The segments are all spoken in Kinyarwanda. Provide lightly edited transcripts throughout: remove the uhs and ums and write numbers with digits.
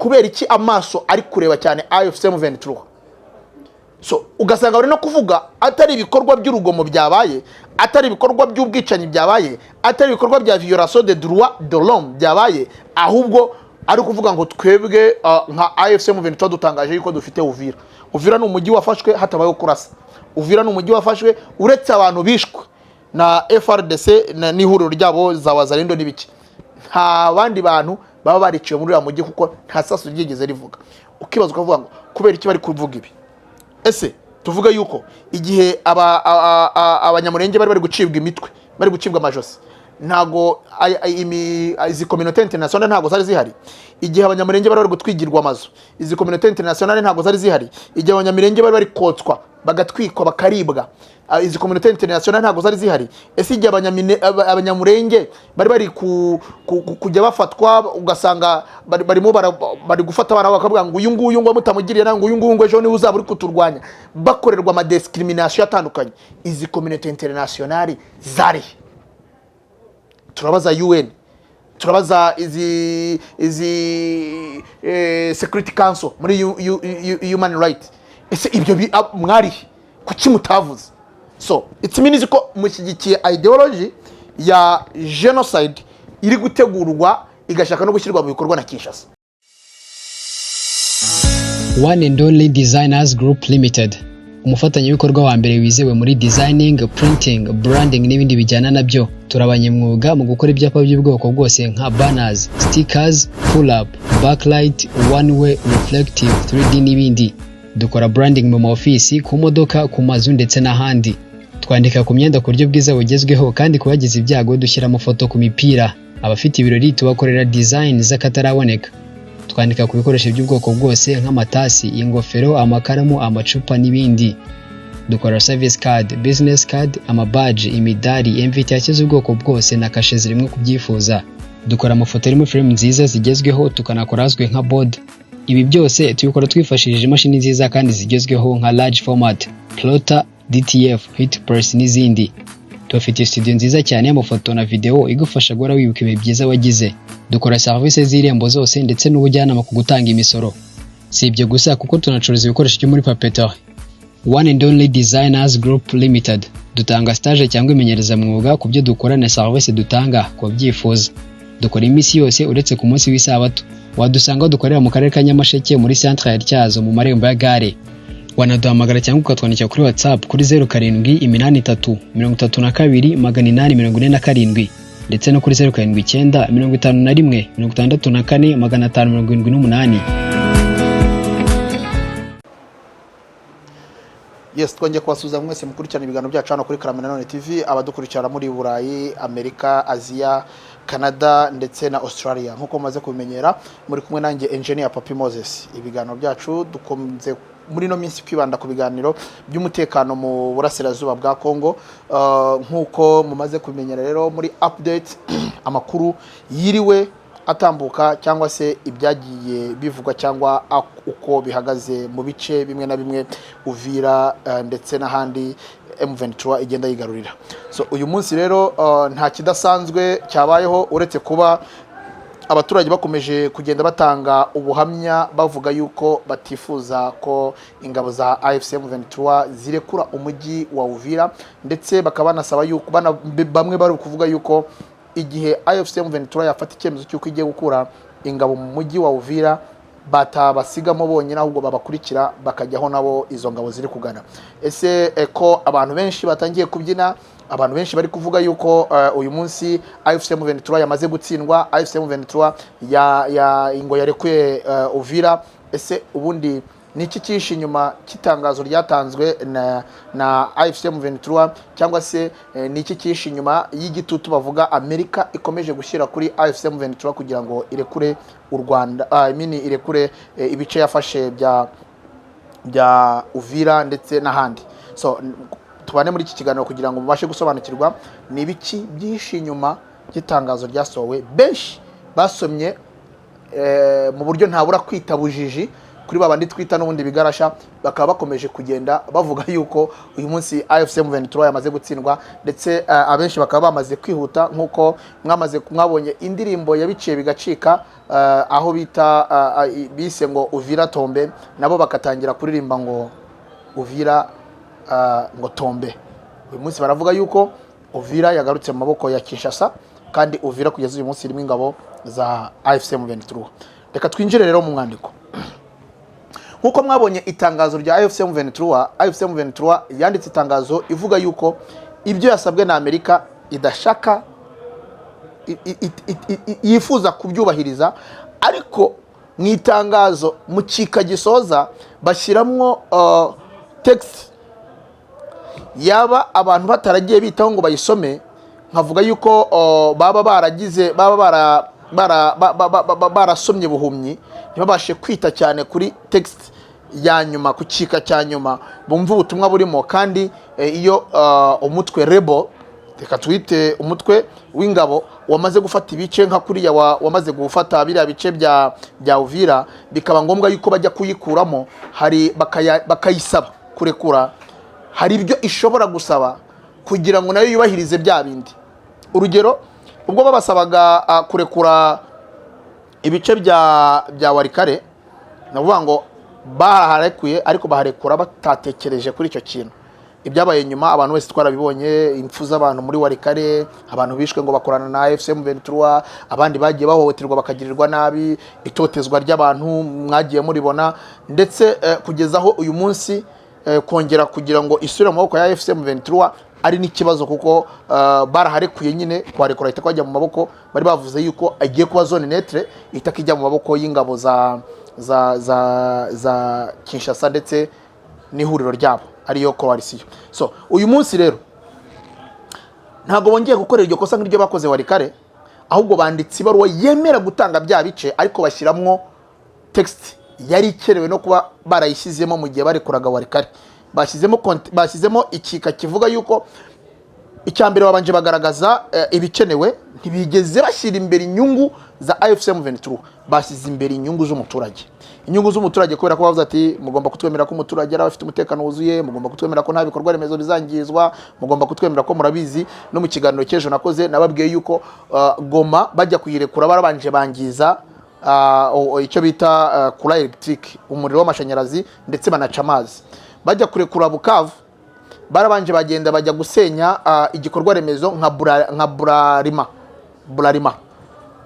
kubera iki amaso ari kureba cyane AFC M23. So ugasanga bari no kuvuga atari ibikorwa by'urugomo byabaye, atari ibikorwa by'ubwicanyi byabaye, atari ibikorwa bya violation des droits de l'homme byabaye, ahubwo ari kuvuga ngo twebwe nka AFC M23 dutangaje yuko dufite Uvira. Uvira ni umujyi wafashwe hatabayeho kurasa. Uvira ni umujyi wafashwe uretse abantu bishwe na FRDC n'ihuriro ryabo za Wazalendo n'ibiki. Nta bandi bantu baba bariciye muri uyu mujyi kuko nta sasu ryigeze rivuga. Ukibaza ukavuga ngo kubera iki bari kuvuga ibi? Ese tuvuga yuko igihe abanyamurenge bari gucibwa imitwe, bari gucibwa amajosi, ntago izi communauté internationale ntago zari zihari. Igihe abanyamurenge bari gutwigirwa amazu, izi communauté internationale ntago zari zihari. Igihe abanyamurenge bari kotswa bagatwikwa bakaribwa, izi communauté internationale ntago zari zihari. Ese igihe abanyamurenge bari kujya bafatwa ugasanga bari gufata abana bakavuga ngo uyu nguyu ngo mutamugiriye nango uyu nguyu ngo ejo ni uzaba uri kuturwanya, bakorerwa ama discrimination atandukanye. Izi communauté internationale zari turabaza UN, turabaza izi Security Council muri Human Rights. Ese ibyo mwari kuki mutavuze? So it means ko mushyigikiye ideology ya genocide iri gutegurwa igashaka no gushyirwa mu bikorwa na Kinshasa. One and Only Designers Group Limited, umufatanyabikorwa wa mbere wizewe muri designing, printing, branding n'ibindi bijyana nabyo. Turabanyemwuga mu gukora ibyapa by'ubwoko bwose nka banners, stickers, pull-up, backlight, one-way, reflective, 3D n'ibindi. Dukora branding mu maofisi, ku modoka, ku mazu ndetse n'ahandi. Twandika ku myenda ku buryo bwiza bugezweho, kandi kubagize ibyago dushyira amafoto ku mipira. Abafite ibirori tubakorera design z'akataraboneka. Twandika ku bikoresho by'ubwoko bwose nk'amatasi, ingofero, amakaramu, amacupa n'ibindi. Dukora service card, business card, amabadge, imidari, invitation z'ubwoko bwose na kashe zirimo kubyifuza. Dukora amafoto arimo frame nziza zigezweho, tukanakora azwe nka board. Ibi byose tubikora twifashishije imashini nziza kandi zigezweho nka large format, plotter, DTF, heat press n'izindi. Tufite studio nziza cyane y'amafoto na video igufasha guhora wibuka ibihe byiza wagize. Dukora service z'irembo zose ndetse n'ubujyanama ku gutanga imisoro. Si ibyo gusa kuko tunacuruza ibikoresho byo muri papeterie. One and Only Designers Group Limited, dutanga stage cyangwa imenyereza mwuga ku byo dukora na service dutanga ku byifuza. Dukora iminsi yose uretse ku munsi w'isabato. Wadusanga dukorera mu karere ka Nyamasheke muri centre ya Tyazo mu marembo ya gare. Wanaduhamagara cyangwa ukatwandikira kuri WhatsApp kuri 0783822847 ndetse no kuri 0795516458. Yes, twongeye kubasubiza mwese mukurikirana ibiganiro byacu hano kuri Karamenanone TV, abadukurikirana muri Burayi, Amerika, Aziya, Canada ndetse na Australia. Nkuko mumaze kubimenyera muri kumwe nanjye Engineer Papi Moses. Ibiganiro byacu dukomeze muri no minsi kwibanda ku biganiro by'umutekano mu burasirazuba bwa Kongo. Nkuko mumaze kubimenyera rero muri update amakuru yiriwe atambuka cyangwa se ibyagiye bivugwa cyangwa uko bihagaze mu bice bimwe na bimwe Uvira ndetse n'ahandi M23 igenda yigarurira. So uyu munsi rero nta kidasanzwe cyabayeho uretse kuba abaturage bakomeje kugenda batanga ubuhamya bavuga yuko batifuza ko ingabo za AFC M23 zirekura umujyi wa Uvira, ndetse bakaba banasaba yuko bamwe bari kuvuga yuko igihe AFC M23 yafata icyemezo cy'uko igiye gukura ingabo mu mujyi wa Uvira batabasigamo bonyine ahubwo babakurikira bakajyaho nabo izo ngabo ziri kugana. Ese ko abantu benshi batangiye kubyina, abantu benshi bari kuvuga yuko uyu munsi AFC M23 yamaze gutsindwa, AFC M23 ingo yarekuye Uvira. Ese ubundi niki kishi nyuma kitangazo ryatanzwe na AFC M23, cyangwa se niki kishi nyuma y'igitutu bavuga Amerika ikomeje gushyira kuri AFC M23 kugira ngo irekure u Rwanda, irekure ibice yafashe bya Uvira ndetse n'ahandi. So tubane muri iki kiganiro kugira ngo mubashe gusobanukirwa nibiki byishi nyuma gitangazo ryasohowe benshi basomye mu buryo ntabura kwitabujiji kuri babandi twita n'ubundi bigarasha, bakaba bakomeje kugenda bavuga yuko uyu munsi AFC M23 yamaze gutsindwa, ndetse abenshi bakaba bamaze kwihuta nk'uko mwabonye indirimbo yabiciye bigacika, aho bita bise ngo Uvira Tombe, nabo bakatangira kuririmba ngo Uvira ngo Tombe. Uyu munsi baravuga yuko Uvira yagarutse mu maboko ya Kinshasa, kandi Uvira kugeza uyu munsi irimo ingabo za AFC M23. Reka twinjire rero mu mwandiko. Nkuko mwabonye itangazo rya AFC M23, AFC M23 yanditse itangazo ivuga yuko ibyo yasabwe na Amerika idashaka yifuza kubyubahiriza, ariko mu itangazo mu kika gisoza bashiramwo text yaba abantu bataragiye bitaho ngo bayisome, nkavuga yuko baba barasomye buhumyi, ntibabashe kwita cyane kuri text ya nyuma, ku kika cya nyuma bumva ubutumwa burimo. Kandi iyo umutwe rebel, reka twite umutwe w'ingabo, wamaze gufata ibice nka kuriya wamaze gufata biriya bice bya Uvira, bikaba ngombwa yuko bajya kuyikuramo, hari bakayisaba kurekura, hari ibyo ishobora gusaba kugira ngo nayo yubahirize bya bindi. Urugero, ubwo babasabaga kurekura ibice bya Warikare, navuga ngo baharekuye, ariko baharekura batatekereje kuri icyo kintu. Ibyabaye nyuma abantu wese twarabibonye, impfu z'abantu muri Warikare, abantu bishwe ngo bakorana na AFC M23, abandi bagiye bahohoterwa bakagirirwa nabi, itotezwa ry'abantu mwagiye muribona, ndetse kugezaho uyu munsi kongera kugira ngo isure mu maboko ya AFC M23 ari n'ikibazo, kuko baraharekuye nyine kwarekura ihita kwajya mu maboko, bari bavuze yuko agiye kuba zone neutre, ihita kijya mu maboko y'ingabo za Kinshasa ndetse n'ihuriro ryabo ariyo coalition. So uyu munsi rero ntago bongeye gukorera iryo kosa nk'iryo bakoze Warikare, ahubwo banditse ibaruwa yemera gutanga bya bice, ariko bashiramwo text yari ikerewe no kuba barayishyizemo mu gihe barekuraga Warikare. Bashyizemo ikika kivuga yuko icyambere babanje bagaragaza ibikenewe, ntibigeze bashyira imbere inyungu za AFC M23, bashyize imbere inyungu z'umuturage. Inyungu z'umuturage kubera ko bavuze ati mugomba kutwemera ko umuturage ari afite umutekano wuzuye, mugomba kutwemera ko nta bikorwa remezo bizangizwa, mugomba kutwemera ko murabizi. No mu kiganiro cy'ejo nakoze nababwiye yuko Goma bajya kuyirekura barabanje bangiza icyo bita kura electric, umuriro w'amashanyarazi, ndetse banaca amazi. Bajya kurekura Bukavu barabanje bagenda bajya gusenya igikorwa remezo nka Burarima,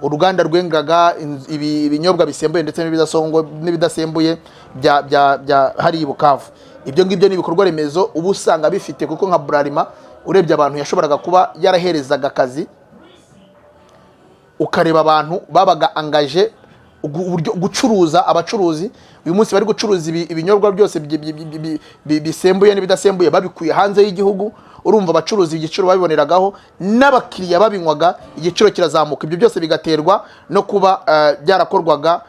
uruganda rwengaga ibinyobwa bisembuye ndetse n'ibidasembuye bya hari Bukavu. Ibyo ngibyo ni ibikorwa remezo ubu usanga bifite, kuko nka Burarima urebye abantu yashoboraga kuba yaraherezaga akazi, ukareba abantu babaga angaje gucuruza, abacuruzi uyu munsi bari gucuruza ibinyobwa byose bisembuye n'ibidasembuye babikuye hanze y'igihugu. Urumva abacuruzi igiciro babiboneragaho, n'abakiriya babinywaga igiciro kirazamuka. Ibyo byose bigaterwa no kuba byarakorwaga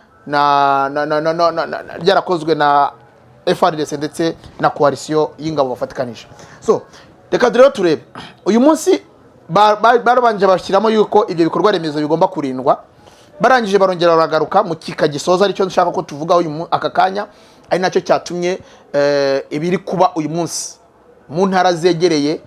byarakozwe na FARDC ndetse na coalition y'ingabo bafatikanije. So reka rero turebe uyu munsi barabanje bashyiramo yuko ibyo bikorwa remezo bigomba kurindwa. Barangije barongera baragaruka mu kika gisoza, aricyo nshaka ko tuvugaho aka kanya, ari nacyo cyatumye ibiri kuba uyu munsi mu ntara zegereye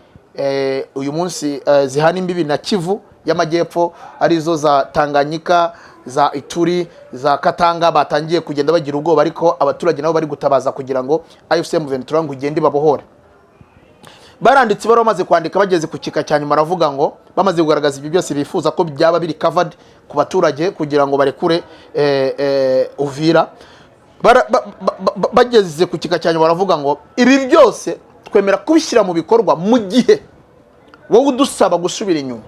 uyu munsi zihana imbibi na Kivu y'Amajyepfo, arizo za Tanganyika, za Ituri, za Katanga, batangiye kugenda bagira ubwoba, ariko abaturage nabo bari gutabaza kugira ngo AFC M23 ngo igende babohore. Baranditse baro bamaze kwandika bageze ku kika cyane, baravuga ngo bamaze kugaragaza ibyo byose bifuza ko byaba biri covered ku baturage kugira ngo barekure Uvira. Bageze ku kika cyane baravuga ngo ibi byose twemera kubishyira mu bikorwa mu gihe wowe udusaba gusubira inyuma.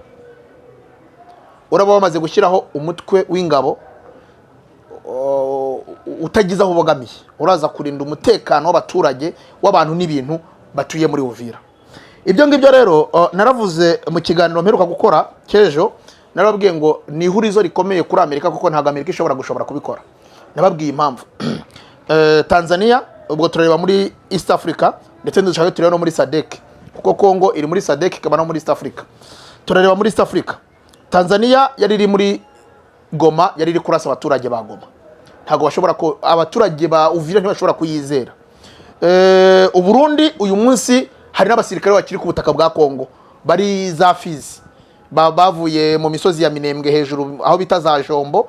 Uraba bamaze gushyiraho umutwe w'ingabo utagize aho ubogamiye, uraza kurinda umutekano w'abaturage w'abantu n'ibintu batuye muri Uvira. Ibyo ngibyo rero naravuze mu kiganiro mperuka gukora cy'ejo, narababwiye ngo ni ihurizo rikomeye kuri Amerika, kuko ntabwo Amerika ishobora kubikora. Nababwiye impamvu. Tanzania ubwo turareba muri East Africa, ndetse dushaka tureba no muri SADC, kuko Congo iri muri SADC ikaba no muri East Africa. Turareba muri East Africa, Tanzania yari iri muri Goma, yari iri kurasa abaturage ba Goma. ntago bashobora ko abaturage ba Uvira ntibashobora kuyizera. Uburundi uyu munsi hari n'abasirikare bakiri ku butaka bwa Kongo bari za Fizi bavuye mu misozi ya Minembwe hejuru aho bita za Jombo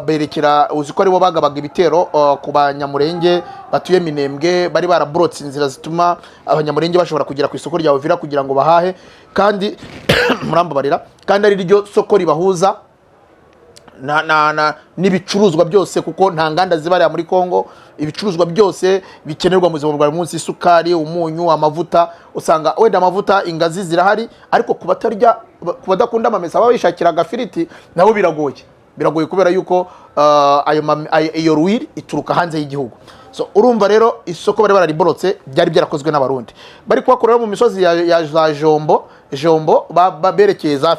berekera uzi ko aribo bagabaga ibitero ku banyamurenge batuye Minembwe bari barabrotse inzira zituma abanyamurenge bashobora kugera ku isoko rya Uvira kugira ngo bahahe kandi murambabarira kandi ari ryo soko ribahuza n'ibicuruzwa byose kuko nta nganda zibarira muri Kongo. Ibicuruzwa byose bikenerwa mu buzima bwa munsi, isukari, umunyu, amavuta, usanga wenda amavuta ingazi zirahari ariko kubatarya kubadakunda amamesa baba bishakira agafiriti nabo biragoye kubera yuko iyo ruwiri ituruka hanze y'igihugu. So urumva rero isoko bari barariborotse byari byarakozwe n'abarundi bari kubakorera mu misozi ya za Jombo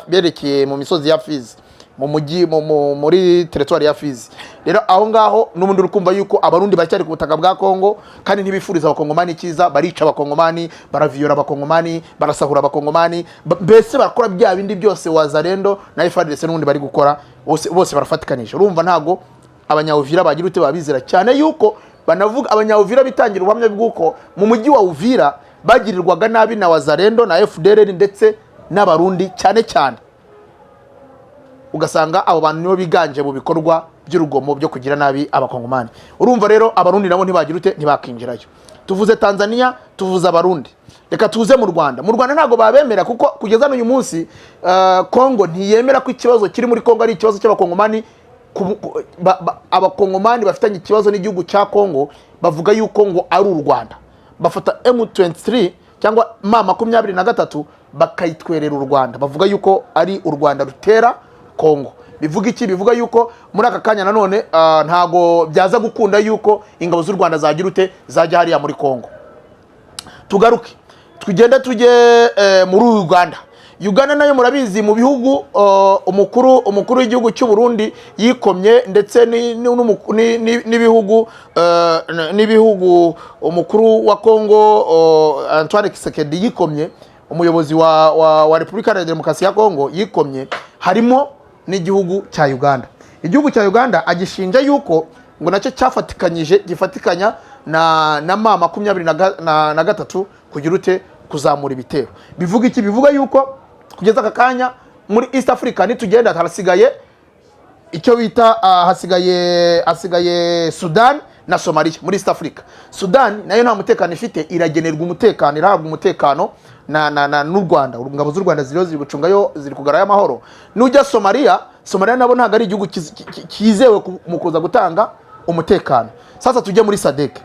berekeye mu misozi ya Fizi mu mujyi muri territoire ya Fizi. Rero aho ngaho n'ubundi urukumva yuko abarundi bacyari ku butaka bwa Kongo kandi ntibifuriza abakongomani cyiza, barica abakongomani, baraviyora abakongomani, barasahura abakongomani, mbese barakora bya bindi byose Wazalendo na FARDC n'ubundi bari gukora bose barafatikanije. Urumva ntago abanyawuvira bagira ute babizera cyane yuko banavuga abanyawuvira bitangira ubuhamya bw'uko mu mujyi wa Uvira bagirirwaga nabi na Wazalendo na FDLR ndetse n'abarundi cyane ugasanga abo bantu nibo biganje mu bikorwa by'urugomo byo kugira nabi abakongomani. Urumva rero abarundi nabo ntibagira ute ntibakinjirayo. Tuvuze Tanzania, tuvuze abarundi, reka tuze mu Rwanda. Mu Rwanda ntago babemera kuko kugeza n'uyu munsi Kongo ntiyemera ko ikibazo kiri muri Kongo ari ikibazo cy'abakongomani. Abakongomani bafitanye ikibazo n'igihugu cya Kongo bavuga yuko ngo ari u Rwanda, bafata M23 cyangwa M23 bakayitwerera u Rwanda, bavuga yuko ari u Rwanda rutera Kongo. Bivuga iki? Bivuga yuko muri aka kanya nanone ntago byaza gukunda yuko ingabo z'u Rwanda zagira ute zajya hariya muri Kongo. Tugaruke tugende tujye muri Uganda. Uganda nayo murabizi mu bihugu umukuru w'igihugu cy'u Burundi yikomye ndetse n'ibihugu umukuru wa Kongo Antoine Tshisekedi yikomye, umuyobozi wa Repubulika ya Demokarasi ya Kongo yikomye, harimo n'igihugu cya Uganda. Igihugu cya Uganda agishinja yuko ngo nacyo gifatikanya na M23 kugira ute kuzamura ibitero. Bivuga iki? Bivuga yuko kugeza aka kanya muri East Africa nitugenda harasigaye icyo bita hasigaye Sudan na Somalia muri East Africa. Sudan nayo nta mutekano ifite, iragenerwa umutekano, irahabwa umutekano n'u Rwanda. Ingabo z'u Rwanda ziri gucungayo, ziri kugarayo amahoro. Nujya Somalia nabo ntago ari igihugu kizewe mu kuza gutanga umutekano. Sasa tujye muri SADC.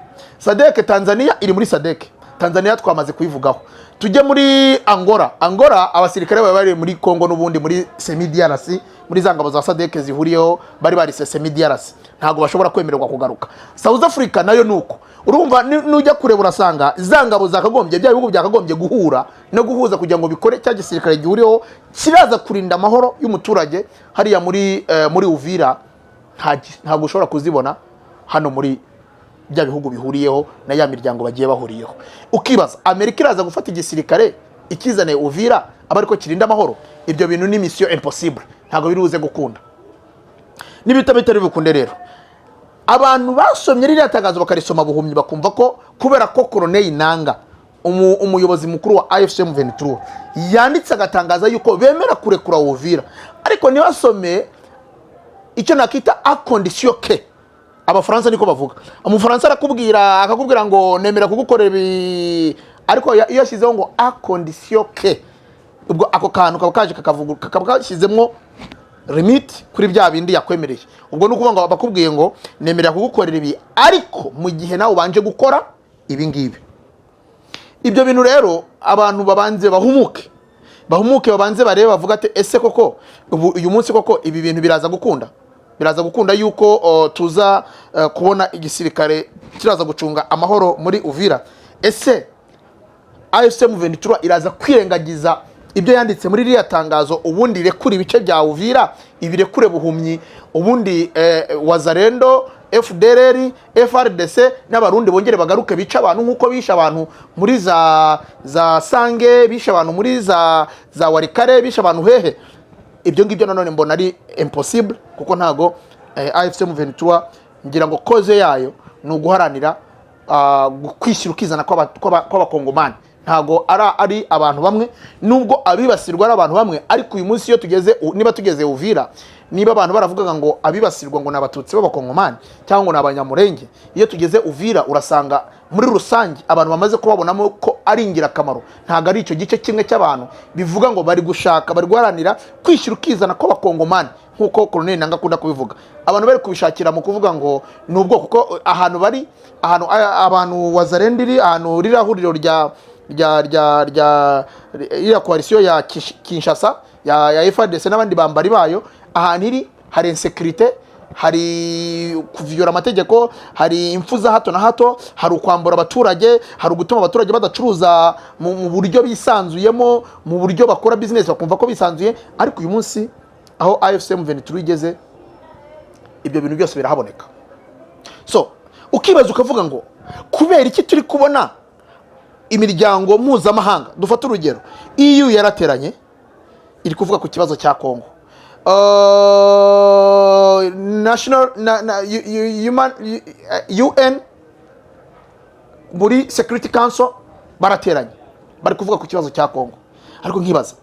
Tanzania iri muri SADC. Tanzania twamaze kuyivugaho. Tujye muri Angola abasirikare bari muri Kongo n'ubundi muri semi-DRC, muri za ngabo za SADC zihuriyeho bari semi-DRC, ntago bashobora kwemererwa kugaruka. South Africa nayo nuko. Urumva nujya kureba urasanga za ngabo zakagombye bya bihugu byakagombye guhura no guhuza kugira ngo bikore cya gisirikare gihuriyeho kiraza kurinda amahoro y'umuturage hariya muri Uvira, ntago ushobora kuzibona hano muri bya bihugu bihuriyeho na ya miryango bagiye bahuriyeho. Ukibaza Amerika iraza gufata igisirikare ikizane Uvira abariko kirinda amahoro? Ibyo bintu ni mission impossible, ntago biruze gukunda. Bitari bikunde rero abantu basomye ririya tangazo bakarisoma buhumyi bakumva ko kubera ko Colonel Nanga umuyobozi mukuru wa AFC M23 yanditse agatangaza yuko bemera kurekura Uvira, ariko ntibasome icyo nakita a condition que Abafaransa niko bavuga. Umufaransa akakubwira ngo nemera kugukorera ibi, ariko iyo yashyizeho ngo a condition que, ubwo ako kantu kakaba kashyizemo limit kuri bya bindi yakwemereye. Ubwo nukuvuga ngo bakubwiye ngo nemera kugukorera ibi ariko mu gihe nawe ubanje gukora ibi ngibi. Ibyo bintu rero abantu babanze bahumuke babanze barebe bavuga ati ese koko uyu munsi koko ibi bintu biraza gukunda yuko tuza kubona igisirikare kiraza gucunga amahoro muri Uvira? Ese AFC M23 iraza kwirengagiza ibyo yanditse muri ririya tangazo, ubundi rekura ibice bya Uvira, ibirekure buhumyi, ubundi Wazalendo, FDLR, FARDC n'abarundi bongere bagaruke bica abantu nkuko bisha abantu muri za Sange, bisha abantu muri za Warikare, bisha abantu hehe? Ibyo ngibyo nanone mbona ari impossible kuko ntago AFC M23 ngira ngo koze yayo ni uguharanira kwishyira ukizana kw'abakongomani. Ntago ari abantu bamwe, nubwo abibasirwa ari abantu bamwe, ariko uyu munsi iyo niba tugeze Uvira, niba abantu baravugaga ngo abibasirwa ngo n'abatutsi b'abakongomani cyangwa ngo n'abanyamurenge, iyo tugeze Uvira urasanga muri rusange abantu bamaze kubabonamo ko ari ingirakamaro. Ntago ari icyo gice kimwe cy'abantu bivuga ngo bari gushaka, bari guharanira kwishyira ukizana kw'abakongomani nkuko Colonel Nanga akunda kubivuga. Abantu bari kubishakira mu kuvuga ngo nubwo kuko ahantu bari abantu wazarendiri, ahantu rirahuriro rya iriya koalisiyo ya Kinshasa ya FARDC n'abandi bambari bayo, ahantu iri hari insécurité, hari kuviyora amategeko, hari impfu za hato na hato, hari ukwambura abaturage, hari gutuma abaturage badacuruza mu buryo bisanzuyemo, mu buryo bakora business bakumva ko bisanzuye. Ariko uyu munsi aho AFC M23 igeze, ibyo bintu byose birahaboneka. So ukibaza ukavuga ngo kubera iki turi kubona imiryango mpuzamahanga, dufata urugero EU yarateranye iri kuvuga ku kibazo cya Kongo, UN muri Security Council barateranye bari kuvuga ku kibazo cya Kongo. Ariko nkibaza,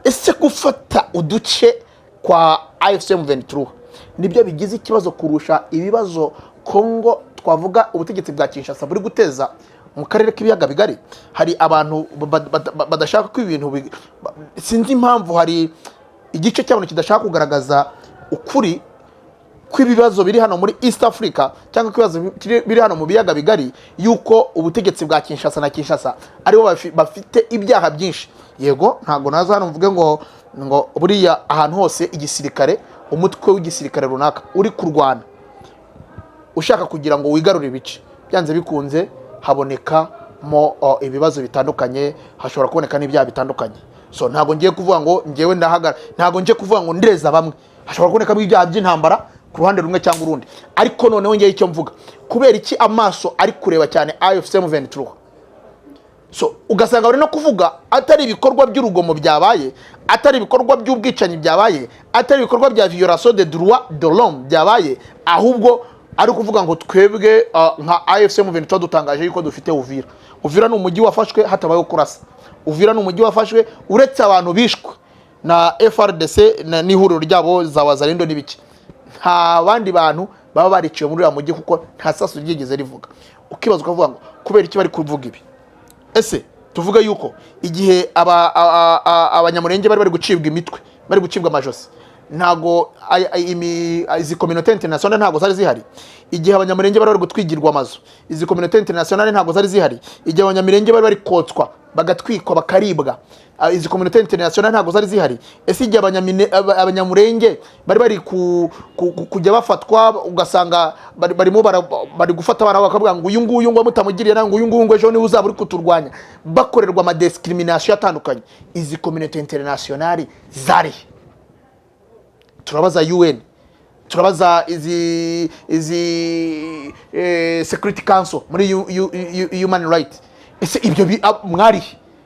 ese gufata uduce kwa AFC M23 nibyo bigize ikibazo kurusha ibibazo Kongo twavuga ubutegetsi bwa Kinshasa buri guteza mu karere k'ibiyaga bigari? Hari abantu badashaka ko ibintu sinzi impamvu, hari igice cy'abantu kidashaka kugaragaza ukuri kw'ibibazo biri hano muri East Africa cyangwa ibibazo biri hano mu biyaga bigari, yuko ubutegetsi bwa Kinshasa na Kinshasa aribo bafite ibyaha byinshi. Yego ntago naza hano mvuge ngo buriya ahantu hose igisirikare, umutwe w'igisirikare runaka uri kurwana ushaka kugira ngo wigarure ibice, byanze bikunze haboneka mo ibibazo bitandukanye, hashobora kuboneka n'ibyaha bitandukanye. So ntago ngiye kuvuga ngo ngewe ndahagara, ntago ngiye kuvuga ngo ndereza bamwe, hashobora kuboneka ibyaha by'intambara ku ruhande rumwe cyangwa urundi. Ariko noneho ngiye icyo mvuga, kubera iki amaso ari kureba cyane AFC M23? So ugasanga bari no kuvuga atari ibikorwa by'urugomo byabaye, atari ibikorwa by'ubwicanyi byabaye, atari ibikorwa bya violation des droits de l'homme byabaye, ahubwo ari kuvuga ngo twebwe nka AFC M23 dutangaje yuko dufite Uvira. Uvira ni umujyi wafashwe hatabayeho kurasa. Uvira ni umujyi wafashwe uretse abantu bishwe na FARDC n'ihuriro ryabo za Wazalendo n'ibiki. Nta bandi bantu baba bariciye muri uyu mujyi kuko nta sasu ryigeze rivuga. Ukibaza ukavuga ngo kubera iki bari kuvuga ibi? Ese tuvuga yuko igihe abanyamurenge bari gucibwa imitwe, bari gucibwa amajosi, ntago izi communauté internationale ntago zari zihari? Igihe abanyamurenge bari gutwigirwa amazu, izi communauté internationale ntago zari zihari? Igihe abanyamurenge bari kotswa bagatwikwa bakaribwa, izi communauté internationale ntago zari zihari? Ese igihe abanyamurenge bari kujya bafatwa, ugasanga bari gufata abana bakavuga ngo uyu nguyu ngo mutamugiriye nango uyu nguyu ngo ejo ni uzaba uri kuturwanya, bakorerwa ama discrimination atandukanye, izi communauté internationale zari? Turabaza UN, turabaza izi Security Council muri Human Rights. Ese ibyo mwari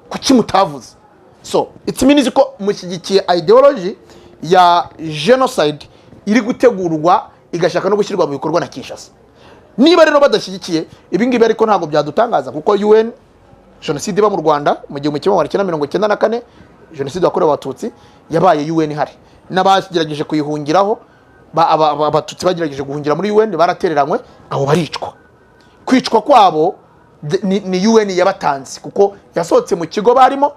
kuki mutavuze? So it means ko mushyigikiye ideology ya genocide iri gutegurwa igashaka no gushyirwa mu bikorwa na Kinshasa. Niba rero badashyigikiye ibi ngibi, ariko ntabwo byadutangaza kuko UN genocide iba mu Rwanda mu 1994, genocide yakorewe abatutsi yabaye UN hari, n'abagerageje kuyihungiraho abatutsi bagerageje guhungira muri UN baratereranywe, abo baricwa. Kwicwa kwabo ni UN yabatanze kuko yasohotse mu kigo barimo,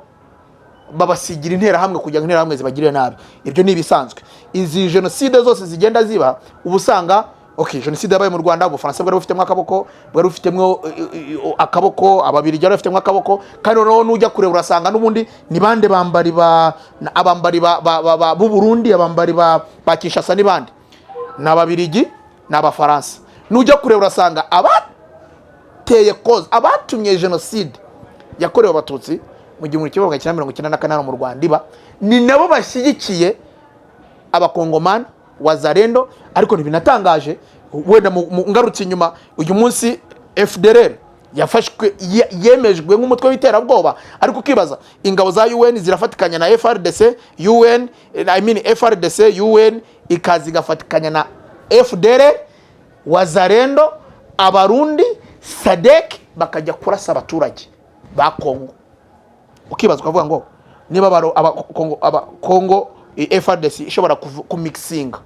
babasigira intera hamwe kugira ngo intera hamwe zibagirire nabi. Ibyo ni ibisanzwe. Izi genocide zose zigenda ziba ubusanga genocide yabaye mu Rwanda, Ubufaransa bwari bufitemo akaboko, Ababiligi bari bafitemo akaboko, kandi noneho nujya kureba urasanga n'ubundi ni bande abambari b'u Burundi, abambari ba Kinshasa ni bande, n'Ababiligi n'Abafaransa. Nujya kureba urasanga abateye cause, abatumye genocide yakorewe abatutsi mu 1994 mu Rwanda iba, ni nabo bashyigikiye abakongomani Wazalendo. Ariko ntibinatangaje, wenda ngarutse inyuma, uyu munsi FDLR yafashwe yemejwe nk'umutwe w'iterabwoba, ariko ukibaza ingabo za UN zirafatikanya na FRDC, FRDC UN ikazi gafatikanya FDL, Wazalendo, Abarundi, Sadek bakajya kurasa abaturage ba Kongo. Ukibaza ukavuga ngo niba Kongo FARDC ishobora kumixinga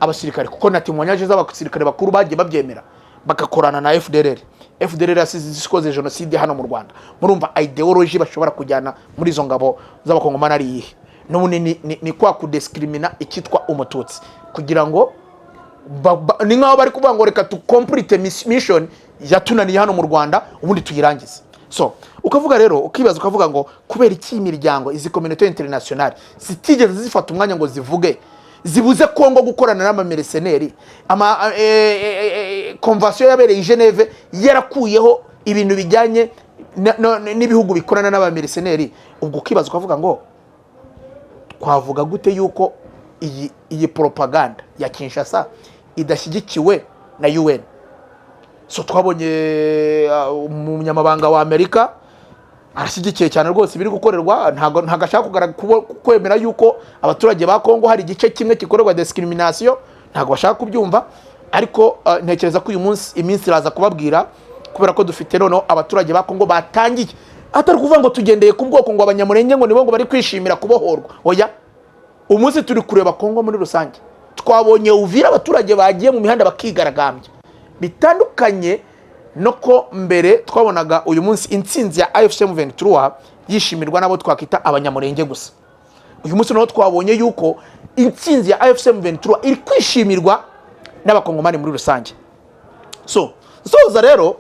abasirikare, kuko na timwanyaje z'abasirikare bakuru bagiye babyemera bagakorana na FDLR. FDLR yasikoze genocide hano mu Rwanda. Murumva ideology bashobora kujyana muri izo ngabo z'abakongomana ari yihe? None ni kwa kudiscrimina ikitwa umututsi kugira ngo ni nkaho bari kuvuga ngo reka tu complete mission yatunaniye hano mu Rwanda ubundi tuyirangize. So ukavuga rero ukibaza ukavuga ngo kubera iki imiryango izi community international zitigeze zifata umwanya ngo zivuge zibuze Kongo gukorana n'amamerceneri, convention yabereye i Geneve yarakuyeho ibintu bijyanye n'ibihugu bikorana n'abamerceneri. Ubwo ukibaza ukavuga ngo kwavuga gute yuko iyi propaganda ya Kinshasa idashyigikiwe na UN? So twabonye umunyamabanga wa Amerika arashyigikiye cyane rwose biri gukorerwa, ntago ashaka kwemera yuko abaturage ba Kongo hari igice kimwe gikorerwa discrimination, ntago bashaka kubyumva. Ariko ntekereza ko uyu munsi iminsi iraza kubabwira, kubera ko dufite noneho abaturage ba Kongo batangiye, atari kuvuga ngo tugendeye ku bwoko ngo abanyamurenge ngo nibo ngo bari kwishimira kubohorwa. Oya, umunsi turi kureba Kongo muri rusange. Twabonye Uvira abaturage bagiye mu mihanda bakigaragambya, bitandukanye noko mbere twabonaga uyu munsi intsinzi ya AFC M23 yishimirwa nabo twakita abanyamurenge gusa. Uyu munsi naho twabonye yuko intsinzi ya AFC M23 iri kwishimirwa n'abakongomani muri rusange. Soza rero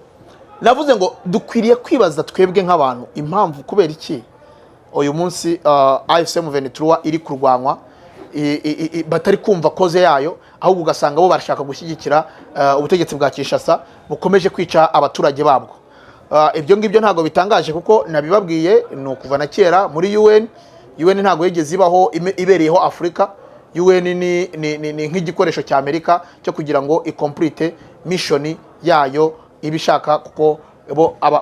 navuze ngo dukwiriye kwibaza twebwe nk'abantu impamvu kubera iki uyu munsi AFC M23 iri kurwanwa batari kumva koze yayo, ahubwo ugasanga bo barashaka gushyigikira ubutegetsi bwa Kinshasa bukomeje kwica abaturage babwo. Ibyo ngibyo ntago bitangaje kuko nabibabwiye no kuva na kera muri UN ntago yigeze ibaho ibereyeho Afrika. UN ni nk'igikoresho cya Amerika cyo kugira ngo icomplete mission yayo ibishaka, kuko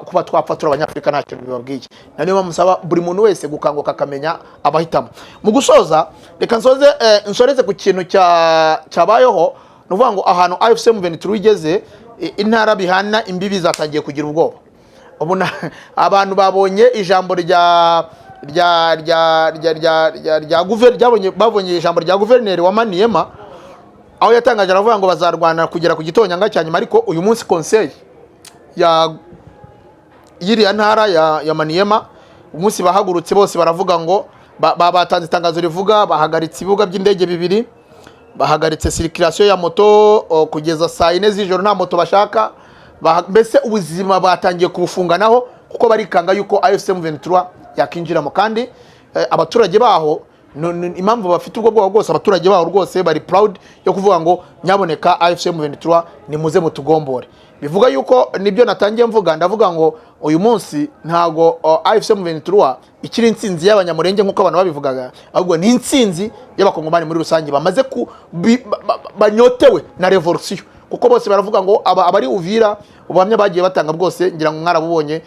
kuba twafatura abanyafrika ntacyo bibabwiye. Naniyo bamusaba buri muntu wese gukanguka akamenya abahitamo. Mu gusoza reka nsoreze ku kintu cyabayeho, nuvuga ngo ahantu AFC M23 igeze intara bihana imbibi zatangiye kugira ubwoba. Ubona abantu babonye ijambo rya babonye ijambo rya guverineri wa Maniema, aho yatangaje aravuga ngo bazarwana kugera ku gitonyanga cya nyuma. Ariko uyu munsi conseil ya yiriya ntara ya Maniema umunsi bahagurutse bose baravuga ngo batanze itangazo rivuga bahagaritse ibibuga by'indege bibiri, bahagaritse circulation ya moto kugeza saa 4 z'ijoro, nta moto bashaka. Mbese ubuzima batangiye kubufunganaho kuko barikanga yuko AFC M23 yakinjiramo. Kandi abaturage baho impamvu bafite ubwo bwabo bwose, abaturage baho rwose bari proud yo kuvuga ngo nyaboneka AFC M23 ni muze mutugombore. Bivuga yuko nibyo natangiye mvuga, ndavuga ngo uyu munsi ntago AFC M23 ikiri intsinzi y'abanyamurenge nkuko abantu babivugaga, ahubwo ni intsinzi y'abakongomani muri rusange bamaze banyotewe na revolution. Kuko bose baravuga ngo abari Uvira ubamye bagiye batanga bwose, ngira ngo mwarabubonye